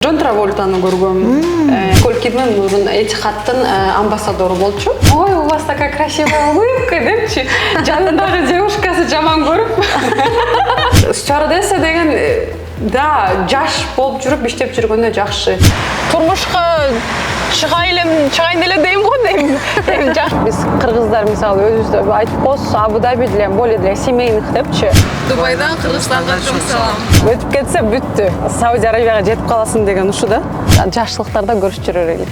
Джон Траволтаны көргөм. Николь Кидман мурун Этихадтын амбассадору болчу. Ой, у вас такая красивая улыбка, депчи. Жанындагы девушкасы жаман көрүп. Стюардесса деген да, жаш болуп жүрүп иштеп жүргөндө жакшы. Турмушка чыгайын эле дейм го дейм. Биз кыргыздар мисалы өзүбүз айтып коебуз, Абу-Даби деле более деле семейных депчи. Дубайдан Кыргызстанга чоң салам. Өтүп кетсе бүттү. Сауди Арабияга жетип каласың деген ушу да. Жакшылыктарда көрүшүп жүрөр элек.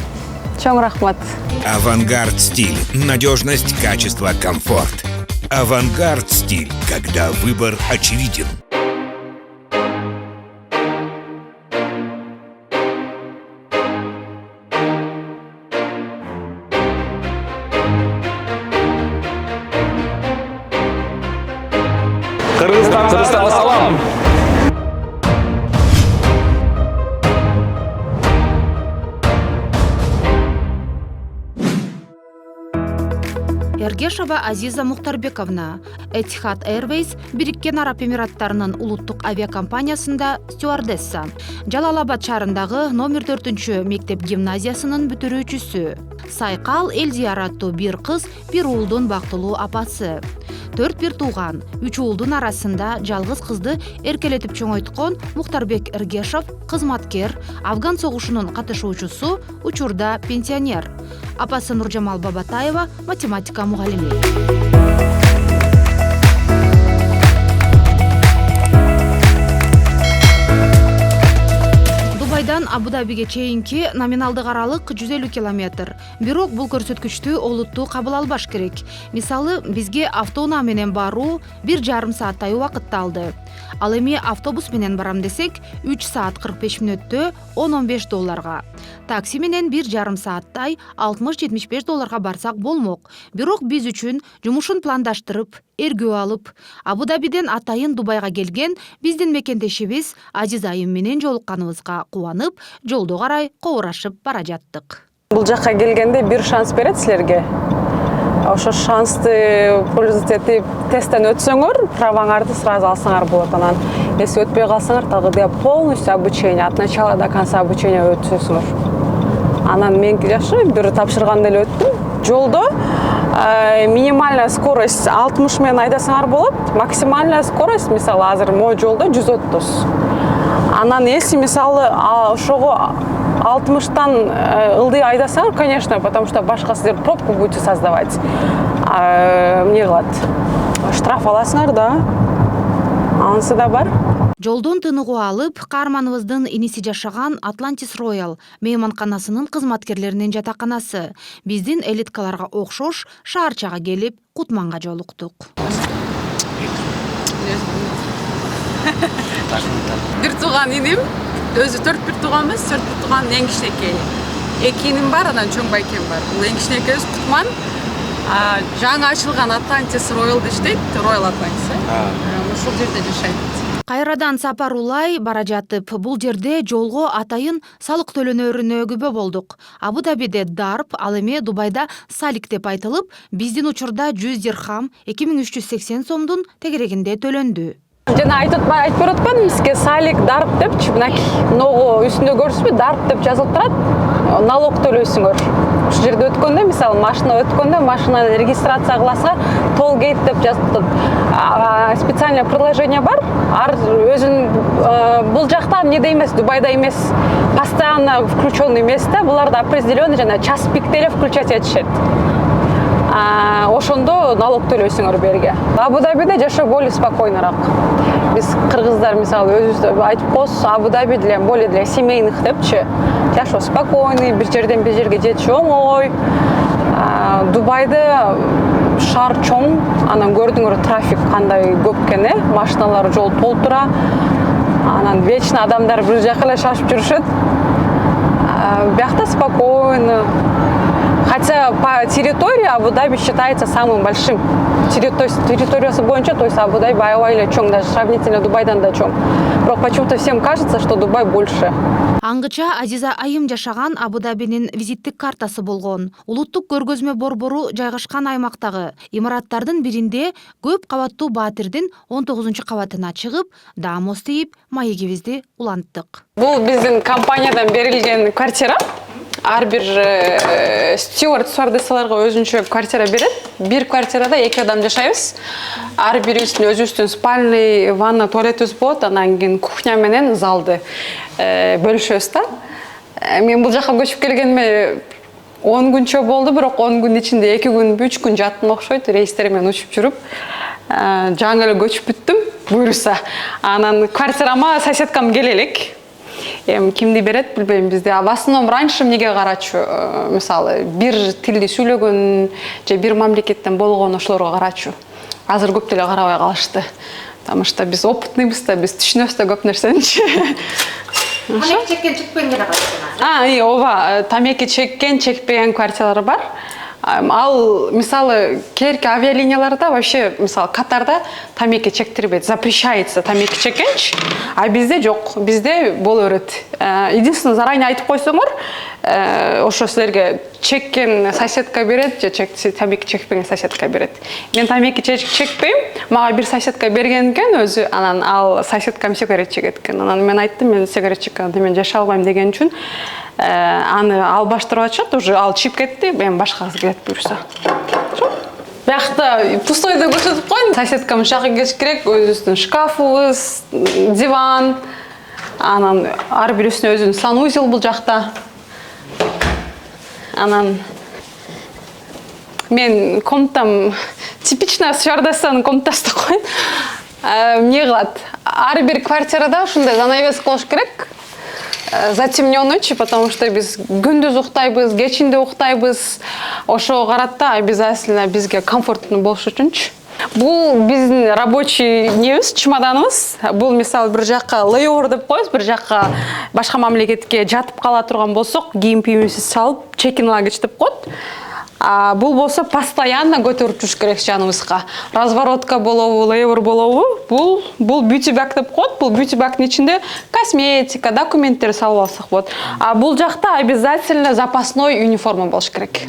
Чоң рахмат. Авангард стиль. Надежность, качество, комфорт. Авангард стиль, когда выбор очевиден. Кыргызстанга салам. Эргешова Азиза Мухтарбековна, Etihad Airways Бириккен Араб Эмираттарынын улуттук авиакомпаниясында стюардесса. Жалалабад шаарындагы номер 4 мектеп гимназиясынын бүтүрүүчүсү. Сайкал эл зыяраттуу бир кыз, бир уулдун бактылуу апасы. 4 тууган, 3 уулдун арасында жалгыз кызды эркелетип чоңойткон Мухтарбек Эргешов кызматкер, Афган согушунун катышуучусу, учурда пенсионер. Апасы Нуржамал Бабатаева математика мугалими. Дубайдан Абу-Дабиге чейинки номиналдык аралык 150 километр. Бирок бул көрсөткүчтү олуттуу кабыл албаш керек. Мисалы, бизге автоунаа менен баруу 1,5 сааттай убакытты алды. Ал эми автобус менен барам десек 3 саат 45 мүнөттө $10-15. Такси менен 1,5 сааттай $60-75 барсак болмок. Бирок биз үчүн жумушун пландаштырып, эргүү алып, Абу-Дабиден атайын Дубайга келген биздин мекендешибиз Азиз айым менен жолукканыбызга кубанып, жолдо карай кобурашып бара жаттык. Бул жакка келгенде бир шанс берет силерге. Ошо шансты пользоваться этип тесттен өтсөңөр, праваңарды сразу алсаңар болот. Анан эси өтпөй калсаңар, тагы полностью обучение от начала до конца обучение өтөсүңөр. Анан мен жакшы бир тапшырганда эле өттүм. Жолдо минимальная скорость 60 менен айдасаңар болот, максимальная скорость мисалы азыр могу жолдо 130. Анан эси мисалы ошого 60-тан ылдый айдасаңар, конечно, потому что башка сиздер пробку будете создавать. Эмне кылат? Штраф аласыңар да. Анысы да бар. Жолдон тыныгуу алып, каарманыбыздын иниси жашаган Atlantis Royal мейманканасынын кызматкерлеринин жатаканасы. Биздин элиткаларга окшош шаарчага келип, Кутманга жолуктук. Бир тууган иним, өзү 4 тууган эмес, 4 тууганын эң кичинекейи. 2 иним бар, анан чоң байкем бар. Бул эң кичинекейибиз Кутман. Жаңы ачылган Atlantis Royal'да иштейт, Royal Atlantis. Ушул жерде жашайт. Кайрадан сапар улай бара жатып, бул жерде жолго атайын салык төлөнөрүнө күбө болдук. Абу-Дабиде дарп, ал эми Дубайда салик деп айтылып, биздин учурда 100 дирхам 2380 сомдун тегерегинде төлөндү. Жана айтып берип атпадым сизге салик дарп депчи, мынакей ногу үстүндө көрсүзбү, дарп деп жазылып турат. Налог төлөйсүңөр. Ушул жерде өткөндө, мисалы, машина өткөндө, машинаны регистрация кыласыңар, Tollgate деп жазылып. Специальное приложение бар. Өзүн бул жакта эмнеде эмес, Дубайда эмес, постоянно включенный эмес да, буларда определенный жана час пик деле включать этишет. Ошондо налог төлөйсүңөр берге. Абу-Дабиде жашоо более спокойныраак. Биз кыргыздар мисалы өзүбүз айтып коебуз, Абу-Даби деле более деле семейных депчи. Жашоо спокойный, бир жерден бир жерге жетиш оңой. Дубайда шаар чоң, анан көрдүңөр трафик кандай көп экен, машиналар жол толтура. Анан вечно адамдар бир жака эле шашып жүрүшөт. Биякта спокойно. Хотя по территории Абу-Даби считается самым большим. Территориясы боюнча, то есть Абу-Даби аябай чоң, даже сравнительно Дубайдан да чоң. Но почему-то всем кажется, что Дубай больше. Аңгыча Азиза айым жашаган Абу-Дабинин визиттик картасы болгон. Улуттук көргөзмө борбору жайгашкан аймактагы имараттардын биринде көп кабаттуу Баатирдин 19 кабатына чыгып, даамос тийип, маегибизди уланттык. Бул биздин компаниядан берилген квартира. Ар бир стюард стюардессаларга өзүнчө квартира берет. Бир квартирада 2 адам жашайбыз. Ар бирибиздин өзүбүздүн спальный, ванна, туалетибиз болот. Анан кийин кухня менен залды бөлүшөбүз да. Мен бул жака көчүп келгениме 10 күнчө болду, бирок 10 күн ичинде 2 күн, 3 күн жаттым окшойт. Рейстер менен учуп жүрүп, жаңы эле көчүп бүттүм, буюрса. Анан квартирама соседкам келе элек. Кимди берет билбейм, бизде в основном раньше эмнеге карачу, мисалы бир тилди сүйлөгөн же бир мамлекеттен болгон ошолорго карачу. Азыр көп деле карабай калышты. Потому что биз опытныйбыз да, биз түшүнөбүз да көп нерсеничи. Тамеки чеккен чекпеген квартира. Ооба, тамеки чеккен чекпеген квартиралар бар. Ал мисалы керки авиалинияларда вообще мисалы Катарда тамеки чектирбейт, запрещается тамеки чеккенчи, а бизде жок, бизде боло берет. Единственное, заранее айтып койсоңор, ошо силерге чеккен соседка берет же тамеки чекпеген соседка берет. Мен тамеки чекпейм, мага бир соседка берген экен өзү, анан ал соседкам сигарет чегет экен. Анан мен айттым, мен сигарет чеккенде мен жашай албайм деген үчүн аны албаштырып атышат, уже ал чип кетти, мен башкасы келет буюрса. Биякта пустойду көрсөтүп коюн. Соседкам жакы келиш керек, өзүбүздүн шкафыбыз, диван, анан ар бирисинин өзүнүн санузел бул жакта. Анан мен комнатам типичная стюардессанын комнатасы деп коюн. Эмне кылат? Ар бир квартирада ушундай занавес болуш керек. Затемненный, потому что биз күндүз уктайбыз, кечинде уктайбыз. Ошого карата обязательно бизге комфортный болуш үчүнчү. Бул биздин рабочий небиз, чемоданыбыз. Бул мисалы бир жакка лейовер деп коебуз, бир жакка башка мамлекетке жатып кала турган болсок, кийим-кийимибизди салып, чекин лагерь деп коет. Бул болсо постоянно көтөрүп жүрүш керек жаныбызга. Разворотка болобу, лейвер болобу, бул beauty bag деп коет. Бул beauty bag'нын ичинде косметика, документтер салып алсак болот. Бул жакта обязательно запасной униформа болуш керек.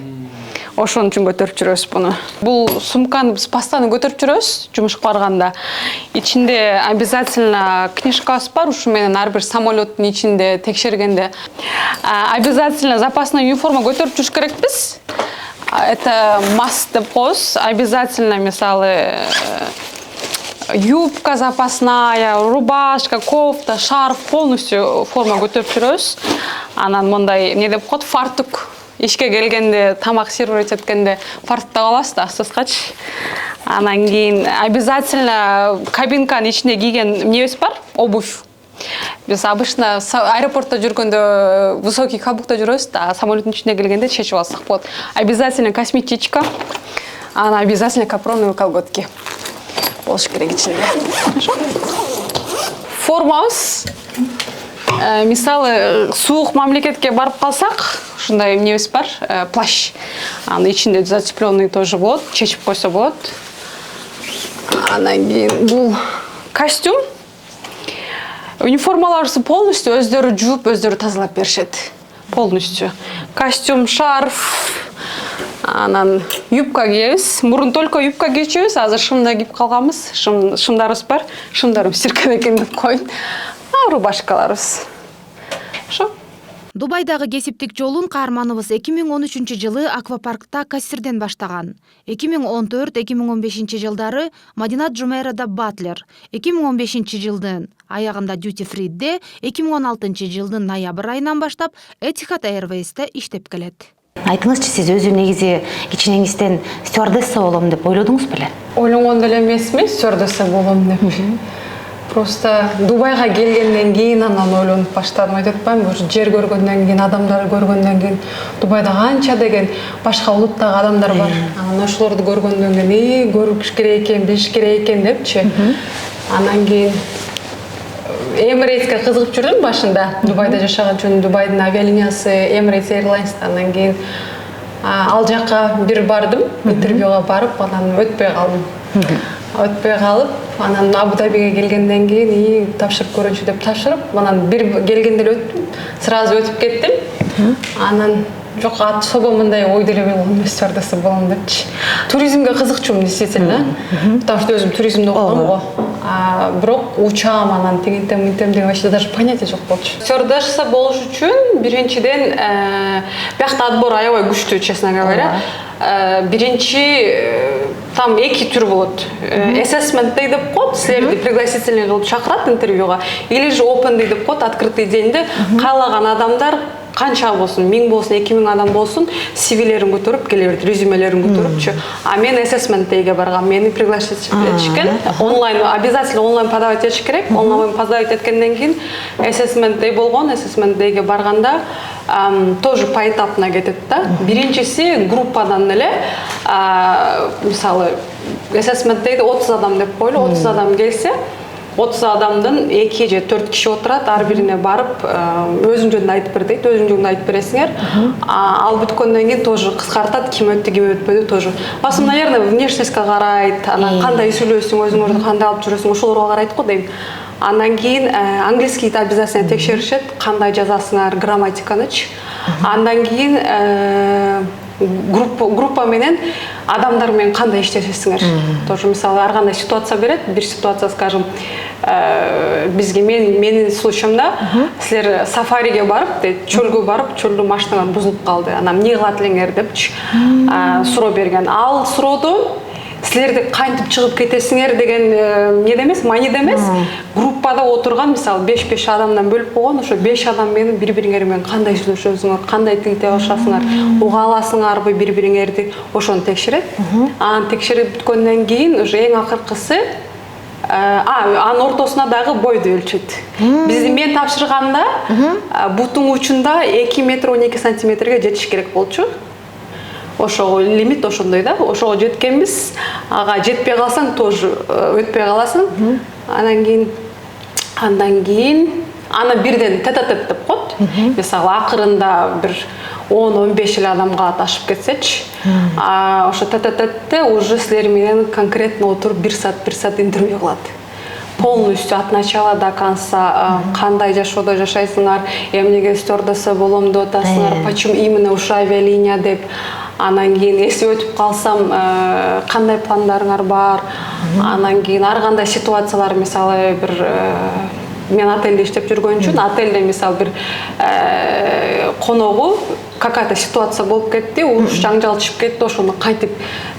Ошон үчүн көтөрүп жүрөбүз буну. Бул сумканы биз постоянно көтөрүп жүрөбүз жумушка барганда. Ичинде обязательно книжкабыз бар, ушу менен ар бир самолеттин ичинде текшергенде обязательно запасной униформа көтөрүп жүрүш керекпиз. Это must деп коебуз. Обязательно мисалы юбка запасная, рубашка, кофта, шарф, полностью форма көтөрүп жүрөбүз. Анан мындай эмне деп коет, фартук. Ишке келгенде, тамак сервировать эткенде фартукта каласыз да, астаскачы. Анан кийин обязательно кабинканын ичинде кийген эмнебиз бар? Обувь. Биз обычно аэропортто жүргөндө высокий каблукта жүрөбүз да, самолеттин ичине келгенде чечип алсак болот. Обязательно косметичка, анан обязательно капроновые колготки болуш керек ичинде. Формабыз мисалы суук мамлекетке барып калсак, ушундай эмнебиз бар, плащ. Анын ичинде зацепленный тоже болот, чечип койсо болот. Анан кийин бул костюм. Униформаларыбызды полностью өздөрү жууп, өздөрү тазалап беришет. Полностью. Костюм, шарф, анан юбка кийебиз. Мурун только юбка кийчүбүз, азыр шымда кийип калганбыз. Шымдарыбыз бар. Шымдарым сиркен экен деп коюн. Рубашкаларыбыз. Ошо. Дубайдагы кесиптик жолун каарманыбыз 2013 жылы аквапаркта кассирден баштаган. 2014-2015 жылдары Мадинат Жумейрада батлер, 2015 жылдын аягында Duty Free'де, 2016 жылдын ноябрь айынан баштап Etihad Airways'те иштеп келет. Айтыңызчы, сиз өзү негизи кичинеңизден стюардесса болом деп ойлодуңуз беле? Ойлонгон деле эмесмин, стюардесса болом деп. Просто Дубайга келгенден кийин анан ойлонуп баштадым, айтып атпаймынбы, жер көргөндөн кийин, адамдарды көргөндөн кийин, Дубайда канча деген башка улуттагы адамдар бар. Анан ошолорду көргөндөн кийин, көрүш керек экен, билиш керек экен депчи. Анан кийин Emirate'ке кызыгып жүрдүм башында. Дубайда жашаган үчүн Дубайдын авиалиниясы Emirates Airlines, анан кийин Ал жака бир бардым, интервьюга барып, анан өтпөй калдым. Өтпөй калып, анан Абу-Дабиге келгенден кийин тапшырып көрүнчү деп тапшырып, анан бир келгенде эле өттүм, сразу өтүп кеттим. Анан жок, особо мындай ойдо эле болгом, стюардесса болом депчи. Туризмге кызыкчумун действительно, потому что өзүм туризмде окугам го. Бирок учам анан тигинтем мынтем деген вообще даже понятие жок болчу. Стюардесса болуш үчүн биринчиден биякта отбор аябай күчтүү, честно говоря. Биринчи там 2 түр болот. Assessment деп коет, силерди пригласительный кылып чакырат интервьюга, или же open деп коет, открытый дегенде каалаган адамдар канча болсун, 1000 болсун, 2000 адам болсун, CV-лерин көтөрүп келе берет, резюмелерин көтөрүпчү. А мен assessment дейге баргам, мени приглашать этишкен. Онлайн, обязательно онлайн подавать этиш керек. Онлайн подавать эткенден кийин assessment дей болгон, assessment дейге барганда тоже поэтапно кетет да. Биринчиси группадан эле, мисалы assessment дейде 30 адам деп койлу, 30 адам келсе, 30 адамдын 2 же 4 киши отурат, ар бирине барып өзүң жөнүндө айтып бер дейт, өзүң жөнүндө айтып бересиңер. Ал бүткөндөн кийин тоже кыскартат, ким өттү, ким өтпөдү тоже. Басым, наверное, внешностька карайт, анан кандай сүйлөшсүң, өзүңөрдү кандай алып жүрөсүң, ошолорго карайт го дейм. Андан кийин английскийди обязательно текшеришет, кандай жазасыңар, грамматиканычы. Андан кийин группа менен адамдар менен кандай иштешесиңер. Тоже мисалы ар кандай ситуация берет. Бир ситуация, скажем, бизге менин случаямда силер сафариге барып, чөлгө барып, чөлдө машиналар бузулуп калды. Анан эмне кылат элеңер депчи суроо берген. Ал суроодо силерди кантип чыгып кетесиңер деген эмне эмес, маниде эмес. Группада отурган, мисалы 5 адамдан бөлүп койгон, ошо 5 адам менен бири-бириңер менен кандай сүйлөшөсүңөр, кандай тил табышасыңар, уга аласыңарбы бири-бириңерди, ошону текшерет. Анан текшерип бүткөндөн кийин уже эң акыркысы анын ортосуна дагы бойду өлчөт. Мен тапшырганда бутуң учунда 2 метр 12 сантиметрге жетиш керек болчу. Ошого лимит ошондой да, ошого жеткенбиз. Ага жетпей калсаң тоже өтпөй каласың. Андан кийин аны бирден тет-а-тет деп коет. Мисалы акырында бир 10-15 эле адамга ташып кетсечи, ошо тет-а-тетте уже силер менен конкретно отуруп 1 саат интервью кылат. Полностью от начала до конца кандай жашоодо жашайсыңар, эмнеге стюардесса болом деп атасыңар, почему именно ушу авиалиния деп. Анан кийин эси өтүп калсам, кандай пландарыңар бар. Анан кийин ар кандай ситуациялар, мисалы бир мен отельде иштеп жүргөн үчүн, отельде мисалы бир коногу какая-то ситуация болуп кетти, уруш жаңжал чыгып кетти, ошону кантип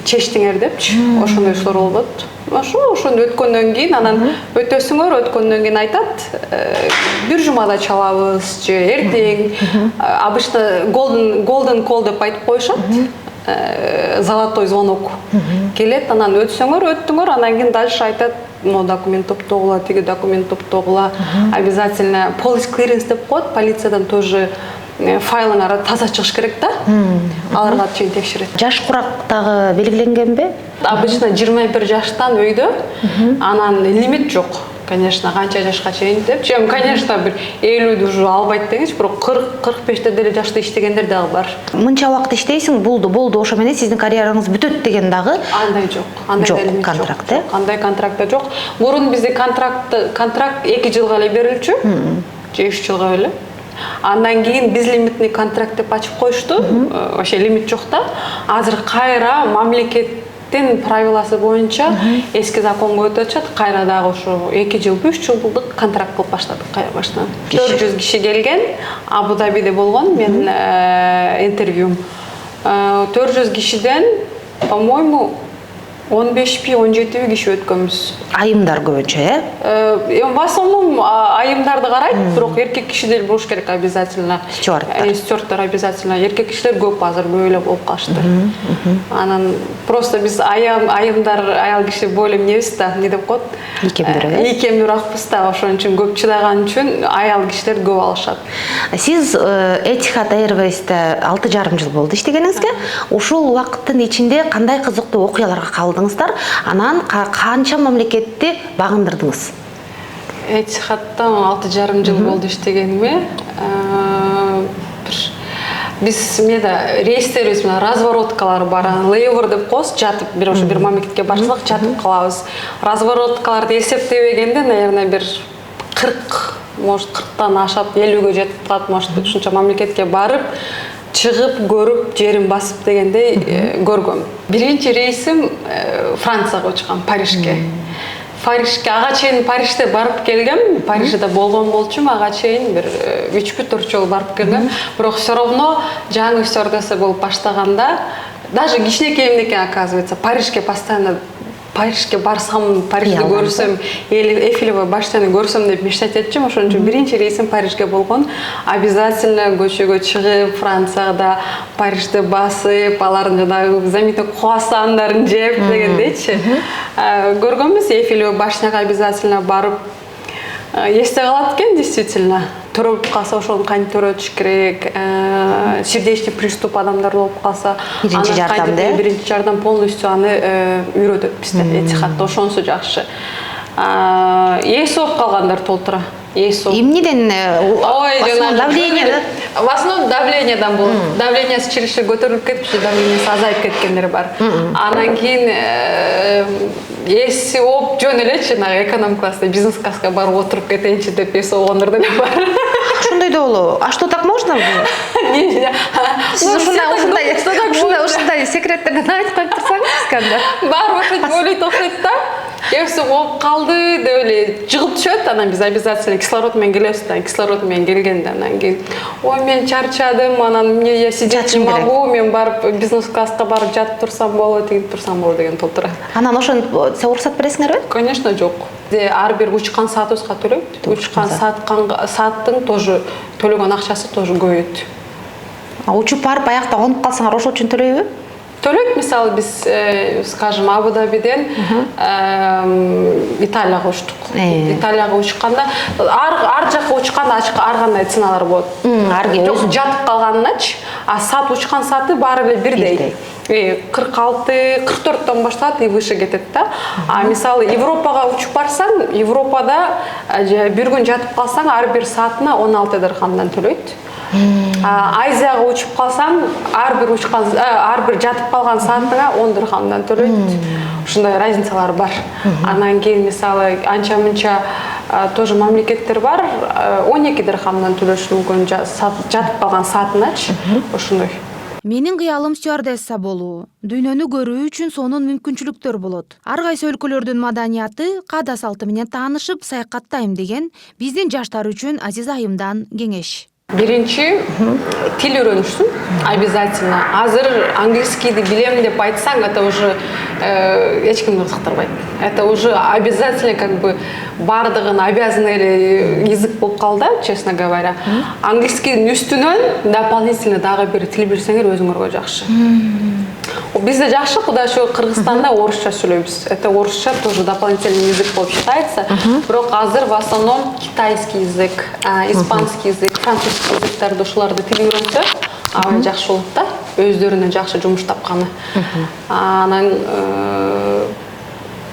чечтиңер депчи. Ошондой иштер болот. Ошону өткөндөн кийин анан өтөсүңөр, өткөндөн кийин айтат, бир жумада чалабыз же эртең. Обычно golden call деп айтып коюшат. Золотой звонок келет, анан өттүңөр, анан кийин дальше айтат, но документ топтогула, тиги документ топтогула. Обязательно police clearance деп коет, полициядан тоже файлыңар таза чыгыш керек да. Аларга чейин текшерет. Жаш курак дагы белгиленгенби? Обычно 21 жаштан өйдө. Анан лимит жок. Конечно, канча жашка чейин деп. Конечно, бир 50 уже албайт дегенчи, бирок 40-45те деле жашта иштегендер дагы бар. Мынча убакыт иштейсиң, болду, ошо менен сиздин карьераңыз бүтөт деген дагы? Андай жок. Андай контракт, э? Андай контракт жок. Мурун бизде контракт 2 жылга эле берилчү. Же 3 жылга эле. Андан кийин безлимитный контракт деп ачып коюшту. Вообще лимит жок да. Азыр кайра мамлекеттин правиласы боюнча эски законго өтүп, кайра дагы ошо 2 жыл, 3 жылдык контракт кылып баштадык кайра баштан. 400 киши келген, Абу-Дабиде болгон мен интервьюм. 400 кишиден, по-моему, 15-17 киши өткөнбүз. Айымдар көбүнчө, э? В основном айымдарды карайт, бирок эркек кишилер болуш керек обязательно. Стюардтар обязательно. Эркек кишилер көп азыр эле болуп калышты. Анан просто биз айымдар, аял киши бойлы эмнебиз да, эмне деп коет? Ийкемдүүрөкпүз да, ошон үчүн көп чыдаган үчүн аял кишилер көп алышат. Сиз Etihad Airways'те 6,5 жыл болду иштегениңизге. Ушул убакыттын ичинде кандай кызыктуу окуяларга калдыңыздар? Анан канча мамлекетти багындырдыңыз? Etihad'та 6,5 жыл болду иштегениме. Биз меда рейстерибиз менен развороткалар бар. Лейвер деп коебуз, жатып бир ошо бир мамлекетке барсак жатып калабыз. Развороткаларды эсептебегенде, наверное, бир 40, может 40тан ашат, 50ге жетип калат, может ушунча мамлекетке барып, чыгып көрүп, жерин басып дегендей көргөм. Биринчи рейсим Францияга учкан, Парижге. Парижге ага чейин Парижде барып келгем. Парижде болгон болчумун, ага чейин бир 3-4 жолу барып келгем. Бирок все равно жаңы стюардесса болуп баштаганда, даже кичинекейимде экен, оказывается, Парижге барсам, Парижди көрсөм, Эйфелева баштаны көрсөм деп мечтать этчим. Ошон үчүн биринчи рейсим Парижге болгон. Обязательно көчөгө чыгып, Францияда, Парижди басып, алардын жанагы знаменитый круассандарын жеп дегендейчи. Көргөнбүз, Эйфелева башняга обязательно барып. Эсте калат экен, действительно. Төрөлүп калса ошону кантип төрөтүш керек, сердечный приступ адамдар болуп калса, биринчи жардам полностью аны үйрөтөт бизде этихадта, ошонусу жакшы. Эс болуп калгандар толтура. Эмнеден? Давление? В основном давлениядан болот. Давлениясы чересчур көтөрүлүп кетипчи, давлениясы азайып кеткендер бар. Анан кийин эси ооп жөн элечи, эконом класста, бизнес класска барып отуруп кетейинчи деп эси болгондор деле бар. Ошондой да болобу? А что, так можно? Сиз ушундай секреттерден айтып коюп турсаңыз кандай? Барып ошентип ойлойт окшойт да. Эси ооп калды деп эле жыгып түшөт, анан биз обязательно кислород менен келебиз да, кислород менен келгенде анан кийин ой мен чарчадым, анан мне я сидеть не могу, мен барып бизнес класска барып жатып турсам болот, тигип турсам болот деген толтура. Анан ошону уруксат бересиңерби? Конечно, жок. Ар бир учкан саатыбызга төлөйт. Учкан сааттын тоже төлөгөн акчасы тоже көбөйөт. Учуп барып аякта конуп калсаңар ошол үчүн төлөйбү? Төлөйт, мисалы биз, скажем, Абу-Дабиден Италияга учтук. Италияга учканда ар жакка учканда ар кандай ценалар болот. Жок, жатып калганыначы, а саат учкан сааты баары эле бирдей. 46-44төн башталат и выше кетет да. А мисалы Европага учуп барсаң, Европада бир күн жатып калсаң, ар бир саатына 16 дирхамдан төлөйт. Азияга учуп калсаң, ар бир жатып калган саатыңа 10 дирхамдан төлөйт. Ушундай разницалар бар. Анан кийин мисалы анча-мынча тоже мамлекеттер бар, 12 дирхамдан төлөш мүмкүн жатып калган саатыначы. Ошондой. Менин кыялым стюардесса болуу. Дүйнөнү көрүү үчүн сонун мүмкүнчүлүктөр болот. Ар кайсы өлкөлөрдүн маданияты, каада салты менен таанышып саякаттайм деген биздин жаштар үчүн Азиз айымдан кеңеш. Биринчи, тил үйрөнүшсүн, обязательно. Азыр английскийди билем деп айтсаң, это уже эч кимди кызыктырбайт. Это уже обязательно как бы бардыгын обязан эле язык болуп калды, честно говоря. Английскийдин үстүнөн дополнительно дагы бир тил билсеңер өзүңөргө жакшы. Бизде жакшы, кудай шүгүр, Кыргызстанда орусча сүйлөйбүз. Это орусча тоже дополнительный язык болуп считается. Бирок азыр в основном китайский язык, испанский язык, французский языктарды ушуларды тил үйрөнсө, аябай жакшы болот да. Өздөрүнө жакшы жумуш тапканы. Анан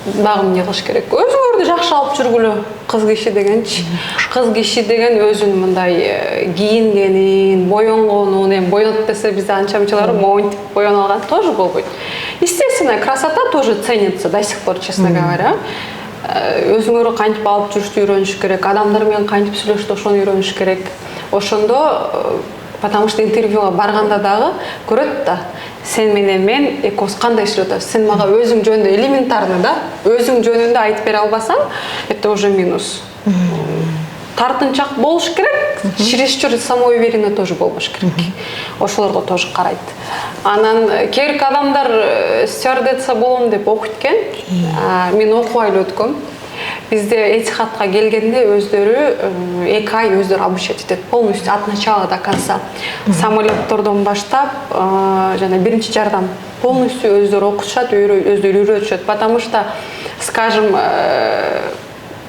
дагы эмне кылыш керек? Өзүңөрдү жакшы алып жүргүлө. Кыз киши дегенчи. Кыз киши деген өзүнүн мындай кийингенин, боенгонун, эми боенот десе бизде анча-мынчалар монтип боенуп алган тоже болбойт. Естественно, красота тоже ценится до сих пор, честно говоря. Өзүңөрү кантип алып жүрүштү үйрөнүш керек, адамдар менен кантип сүйлөшүштү ошону үйрөнүш керек. Ошондо, потому что интервьюга барганда дагы көрөт да, сен менен мен экөөбүз кандай сүйлөп атабыз. Сен мага өзүң жөнүндө элементарно да, өзүң жөнүндө айтып бере албасаң, это уже минус. Тартынчак болуш керек, чересчур самоуверенно тоже болбош керек. Ошолорго тоже карайт. Анан керк адамдар стюардесса болом деп окуйт экен. Мен окубай эле өткөм. Бизде этихадка келгенде өздөрү 2 ай өздөрү обучать этет, полностью от начала до конца. Самолеттордон баштап, жана биринчи жардам полностью өздөрү окутушат, өздөрү үйрөтүшөт. Потому что, скажем,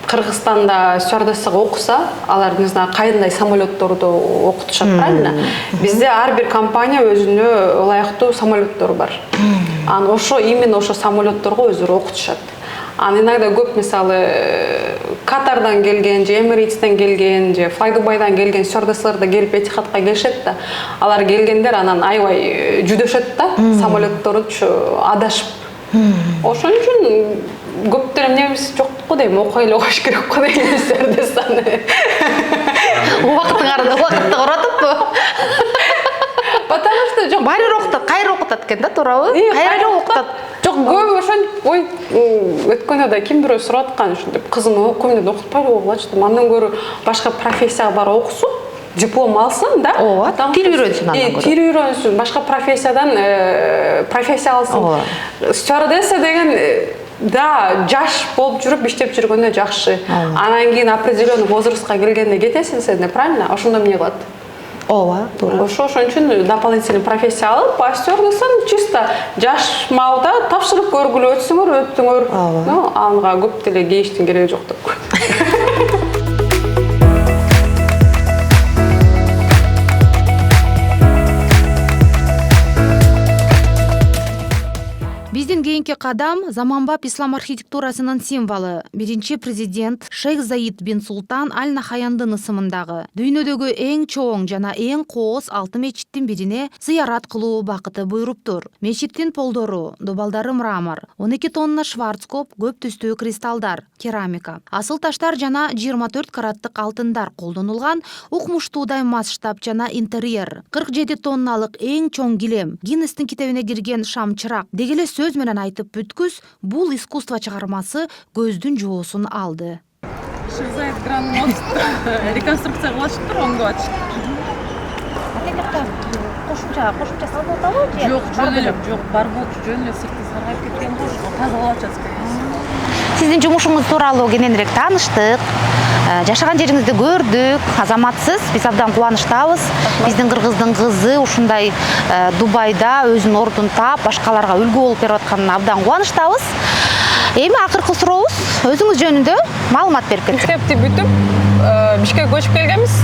Кыргызстанда стюардессага окуса, алар не знаю, кайдандай самолетторду окутушат, правильно? Бизде ар бир компания өзүнө ылайыктуу самолеттору бар. Анан именно ошо самолетторго өздөрү окутушат. Иногда көп, мисалы, Катардан келген, же Эмирейтстен келген, же Флайдубайдан келген стюардесслар да келип Этихадка келишет да. Алар келгендер анан аябай жүдөшөт да, самолетторучу адашып. Ошон үчүн көптөр эмнебиз жок го дейм, окуй эле коюш керек го дейм стюардессаны. Убакытыңарды уротуппу? Потому что жок Баары окутат, кайра окутат экен да, туурабы? Кайра окутат. Жок, көбү ошентип, ой, өткөндө да ким бирөө сурап аткан ушинтип, кызым окуйм деп окутпайлы болчу деп. Андан көрө башка профессияга барып окусун, диплом алсын да. Ооба, тил үйрөнсүн андан көрө. Тил үйрөнсүн, башка профессиядан профессия алсын. Стюардесса деген да, жаш болуп жүрүп иштеп жүргөндө жакшы. Анан кийин определенный возрастка келгенде кетесиң сен, правильно? Ошондо эмне кылат? Ооба, туура. Ошон үчүн дополнительный профессия алып, стюардессан чисто жаш маалда тапшырып көргүлө өтсөңөр. Ну, анга көп деле кейиштин кереги жок деп. Биздин кийинки кадам заманбап ислам архитектурасынын символу. Биринчи президент Шейх Заид бин Султан Аль Нахаяндын ысымындагы дүйнөдөгү эң чоң жана эң кооз 6 мечиттин бирине зыярат кылуу бакыты буйруптур. Мечиттин полдору, дубалдары мрамор, 12 тонна шварцкоп, көп түстүү кристаллдар, керамика, асыл таштар жана 24 караттык алтындар колдонулган, укмуштуудай масштаб жана интерьер, 47 тонналык эң чоң килем, Гиннестин китебине кирген шам-чырак дегеле сөз менен айтып бүткүс, бул искусство чыгармасы көздүн жоосун алды. Шизайт Гранд мост реконструкция кылышыптыр, оңдоп Кошумча салып атабы же? жок, бар болчу, жөн эле сырты саргайып кеткен го, тазалап атабыз. Сиздин жумушуңуз тууралуу кененирээк тааныштык. Жашаган жериңизди көрдүк, азаматсыз, биз абдан кубанычтабыз. Биздин кыргыздын кызы ушундай Дубайда өзүнүн ордун таап, башкаларга үлгү болуп берип атканына абдан кубанычтабыз. Эми акыркы сурообуз өзүңүз жөнүндө маалымат берип кетсеңиз. Мектепти бүтүп, Бишкекке көчүп келгенбиз.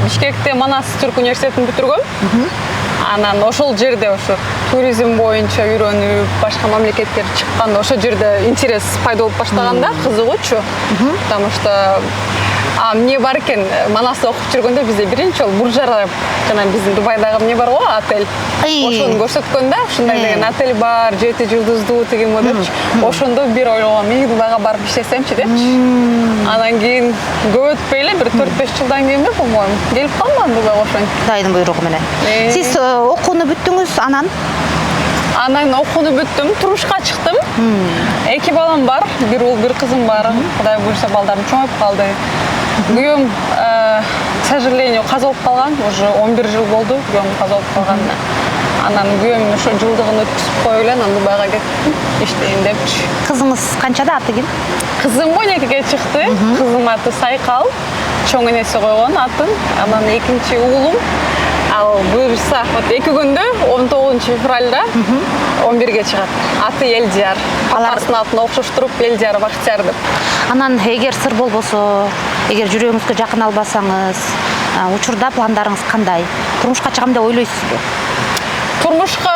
Бишкекте Манас Түрк университетин бүтүргөм. Анан ошол жерде ошо туризм боюнча үйрөнүп, башка мамлекеттерге чыкканда ошол жерде интерес пайда болуп баштаганда кызыгуучу. Потому что эмне бар экен, Манаста окуп жүргөндө бизде биринчи жолу Буржара жана биздин Дубайдагы эмне бар го, отель. Ошону көрсөткөндө, ушундай деген отель бар, 7 жулдуздуу тигинби депчи. Ошондо бир ойлогом, мен Дубайга барып иштесемчи депчи. Анан кийин көп өтпөй эле бир 4-5 жылдан кийин по-моему, келип калмадым Дубайга ошон. Кудайдын буйругу менен. Сиз окууну бүттүңүз, анан окууну бүттүм, турмушка чыктым. 2 балам бар, бир уул, бир кызым бар. Кудай буйруса балдарым чоңоюп калды. Күйөөм, к сожалению, каза болуп калган, уже 11 жыл болду күйөөм каза болуп калганына. Анан күйөөм ошо жылдыгын өткүзүп коюп эле анан Дубайга кеттим, иштейин депчи. кызыңыз канчада, аты ким? Кызым 12-ге чыкты. Кызым аты Сайкал. Чоң энеси койгон атын. Анан экинчи уулум ал буюрса, вот 2 күндө 19 февралда 11-ге чыгат. Аты Элдияр. Папасынын атын окшоштуруп Элдияр Бактияр деп. Анан эгер сыр болбосо, эгер жүрөгүңүзгө жакын албасаңыз, учурда пландарыңыз кандай? Турмушка чыгам деп ойлойсузбу? Турмушка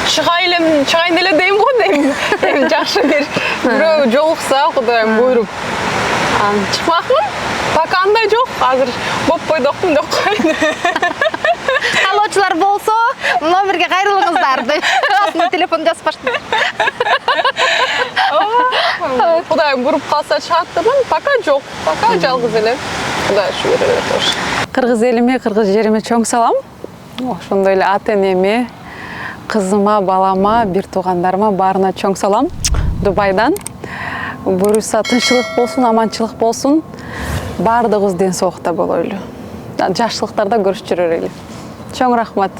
чыгайын эле дейм го дейм. Эми жакшы бирөө жолукса, Кудайым буйруп. Чыкмакмын. Пока андай жок. Азыр болбой докмун деп коеюн. Каалоочулар болсо, номерге кайрылыңыздар деп. Астына телефон жазып баштым. Кудайым буруп калса чыгаттымын. Пока жок. Пока жалгыз эле. Кудай шүгүр эле тош. Кыргыз элиме, кыргыз жериме чоң салам. Ошондой эле ата-энеме, кызыма, балама, бир туугандарыма баарына чоң салам. Дубайдан. Буюрса тынччылык болсун, аманчылык болсун. Баардыгыбыз ден соолукта болойлу. Жакшылыктарда көрүшүп жүрөлү. Чоң рахмат.